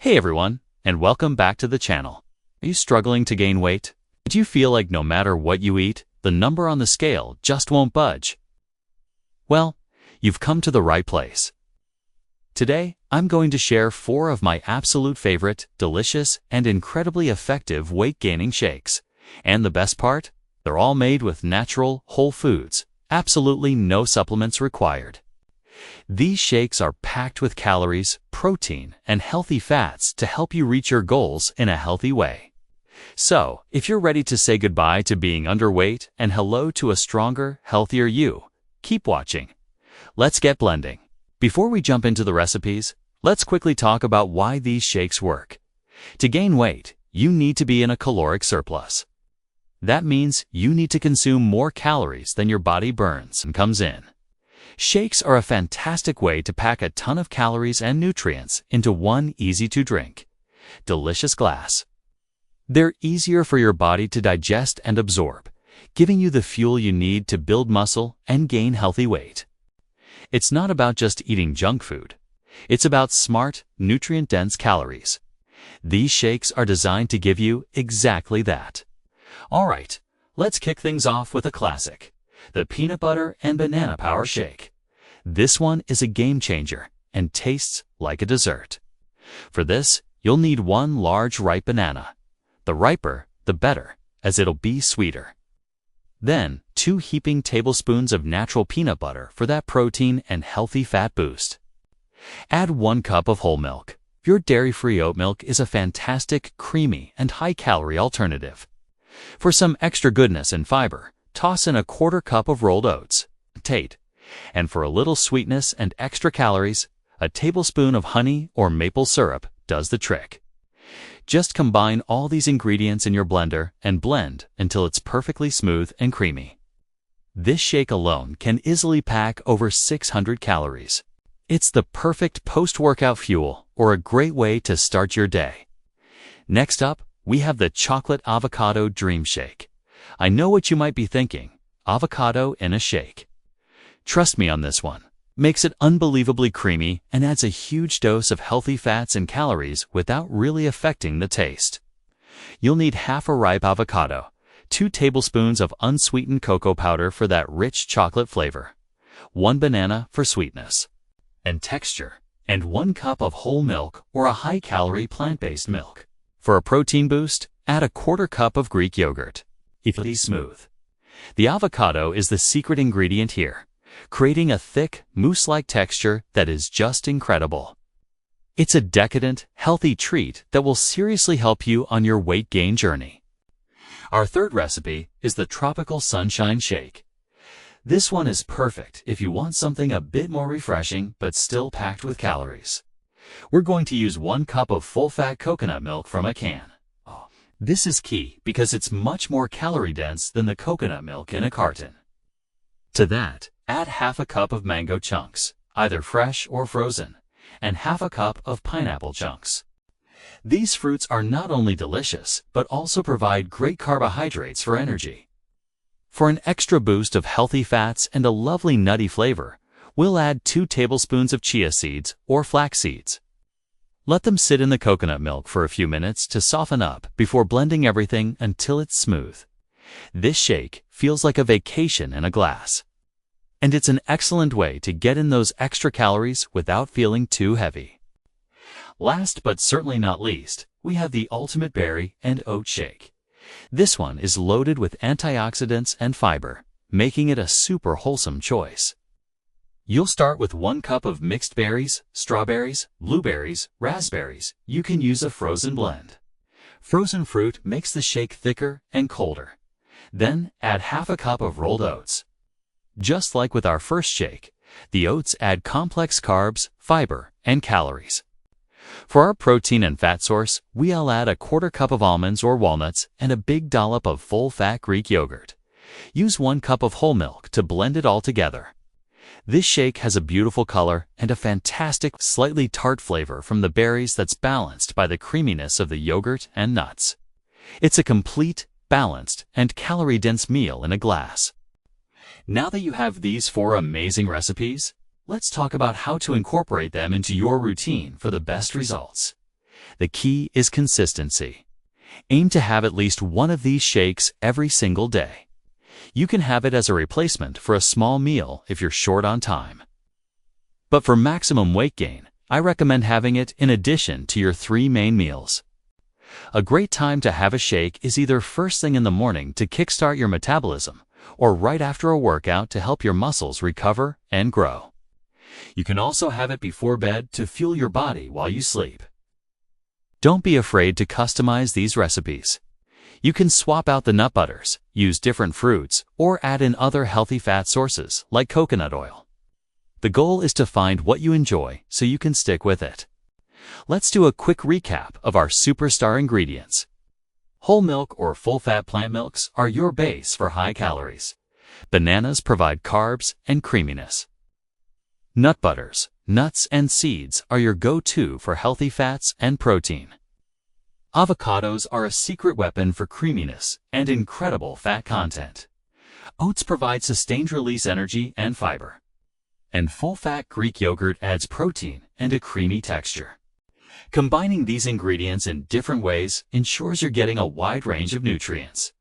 Hey everyone, and welcome back to the channel. Are you struggling to gain weight? Do you feel like no matter what you eat, the number on the scale just won't budge? Well, you've come to the right place. Today, I'm going to share 4 of my absolute favorite, delicious, and incredibly effective weight-gaining shakes. And the best part? They're all made with natural, whole foods. Absolutely no supplements required. These shakes are packed with calories, protein, and healthy fats to help you reach your goals in a healthy way. So, if you're ready to say goodbye to being underweight and hello to a stronger, healthier you, keep watching. Let's get blending. Before we jump into the recipes, let's quickly talk about why these shakes work. To gain weight, you need to be in a caloric surplus. That means you need to consume more calories than your body burns and comes in. Shakes are a fantastic way to pack a ton of calories and nutrients into one easy-to-drink, delicious glass. They're easier for your body to digest and absorb, giving you the fuel you need to build muscle and gain healthy weight. It's not about just eating junk food. It's about smart, nutrient-dense calories. These shakes are designed to give you exactly that. All right, let's kick things off with a classic. The Peanut Butter and Banana Power Shake. This one is a game changer and tastes like a dessert. For this, you'll need 1 large ripe banana. The riper, the better, as it'll be sweeter. Then, 2 heaping tablespoons of natural peanut butter for that protein and healthy fat boost. Add 1 cup of whole milk. Your dairy-free oat milk is a fantastic, creamy, and high-calorie alternative. For some extra goodness and fiber, toss in a 1/4 cup of rolled oats, and for a little sweetness and extra calories, a tablespoon of honey or maple syrup does the trick. Just combine all these ingredients in your blender and blend until it's perfectly smooth and creamy. This shake alone can easily pack over 600 calories. It's the perfect post-workout fuel or a great way to start your day. Next up, we have the Chocolate Avocado Dream Shake. I know what you might be thinking, avocado in a shake. Trust me on this one. Makes it unbelievably creamy and adds a huge dose of healthy fats and calories without really affecting the taste. You'll need half a ripe avocado, 2 tablespoons of unsweetened cocoa powder for that rich chocolate flavor, 1 banana for sweetness and texture, and 1 cup of whole milk or a high-calorie plant-based milk. For a protein boost, add a 1/4 cup of Greek yogurt. Easily smooth. The avocado is the secret ingredient here, creating a thick, mousse-like texture that is just incredible. It's a decadent, healthy treat that will seriously help you on your weight gain journey. Our third recipe is the Tropical Sunshine Shake. This one is perfect if you want something a bit more refreshing but still packed with calories. We're going to use 1 cup of full-fat coconut milk from a can. This is key because it's much more calorie-dense than the coconut milk in a carton. To that, add half a cup of mango chunks, either fresh or frozen, and half a cup of pineapple chunks. These fruits are not only delicious, but also provide great carbohydrates for energy. For an extra boost of healthy fats and a lovely nutty flavor, we'll add 2 tablespoons of chia seeds or flax seeds. Let them sit in the coconut milk for a few minutes to soften up before blending everything until it's smooth. This shake feels like a vacation in a glass. And it's an excellent way to get in those extra calories without feeling too heavy. Last but certainly not least, we have the Ultimate Berry and Oat Shake. This one is loaded with antioxidants and fiber, making it a super wholesome choice. You'll start with 1 cup of mixed berries, strawberries, blueberries, raspberries. You can use a frozen blend. Frozen fruit makes the shake thicker and colder. Then add half a cup of rolled oats. Just like with our first shake, the oats add complex carbs, fiber, and calories. For our protein and fat source, we'll add a 1/4 cup of almonds or walnuts and a big dollop of full-fat Greek yogurt. Use 1 cup of whole milk to blend it all together. This shake has a beautiful color and a fantastic, slightly tart flavor from the berries that's balanced by the creaminess of the yogurt and nuts. It's a complete, balanced, and calorie-dense meal in a glass. Now that you have these 4 amazing recipes, let's talk about how to incorporate them into your routine for the best results. The key is consistency. Aim to have at least one of these shakes every single day. You can have it as a replacement for a small meal if you're short on time. But for maximum weight gain, I recommend having it in addition to your 3 main meals. A great time to have a shake is either first thing in the morning to kickstart your metabolism, or right after a workout to help your muscles recover and grow. You can also have it before bed to fuel your body while you sleep. Don't be afraid to customize these recipes. You can swap out the nut butters, use different fruits, or add in other healthy fat sources like coconut oil. The goal is to find what you enjoy so you can stick with it. Let's do a quick recap of our superstar ingredients. Whole milk or full-fat plant milks are your base for high calories. Bananas provide carbs and creaminess. Nut butters, nuts, and seeds are your go-to for healthy fats and protein. Avocados are a secret weapon for creaminess and incredible fat content. Oats provide sustained-release energy and fiber. And full-fat Greek yogurt adds protein and a creamy texture. Combining these ingredients in different ways ensures you're getting a wide range of nutrients.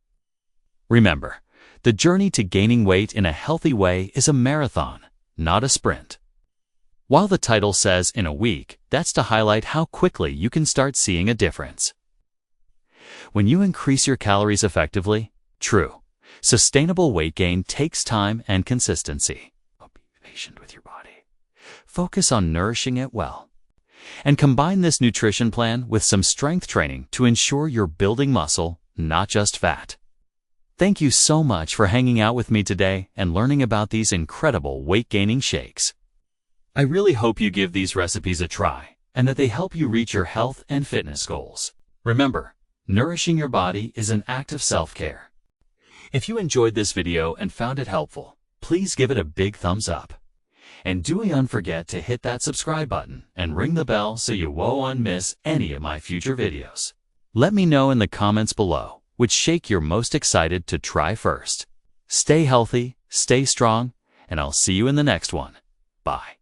Remember, the journey to gaining weight in a healthy way is a marathon, not a sprint. While the title says in a week, that's to highlight how quickly you can start seeing a difference. When you increase your calories effectively, true, sustainable weight gain takes time and consistency. Be patient with your body. Focus on nourishing it well. And combine this nutrition plan with some strength training to ensure you're building muscle, not just fat. Thank you so much for hanging out with me today and learning about these incredible weight-gaining shakes. I really hope you give these recipes a try and that they help you reach your health and fitness goals. Remember, nourishing your body is an act of self-care. If you enjoyed this video and found it helpful, please give it a big thumbs up. And don't forget to hit that subscribe button and ring the bell so you won't miss any of my future videos. Let me know in the comments below which shake you're most excited to try first. Stay healthy, stay strong, and I'll see you in the next one. Bye.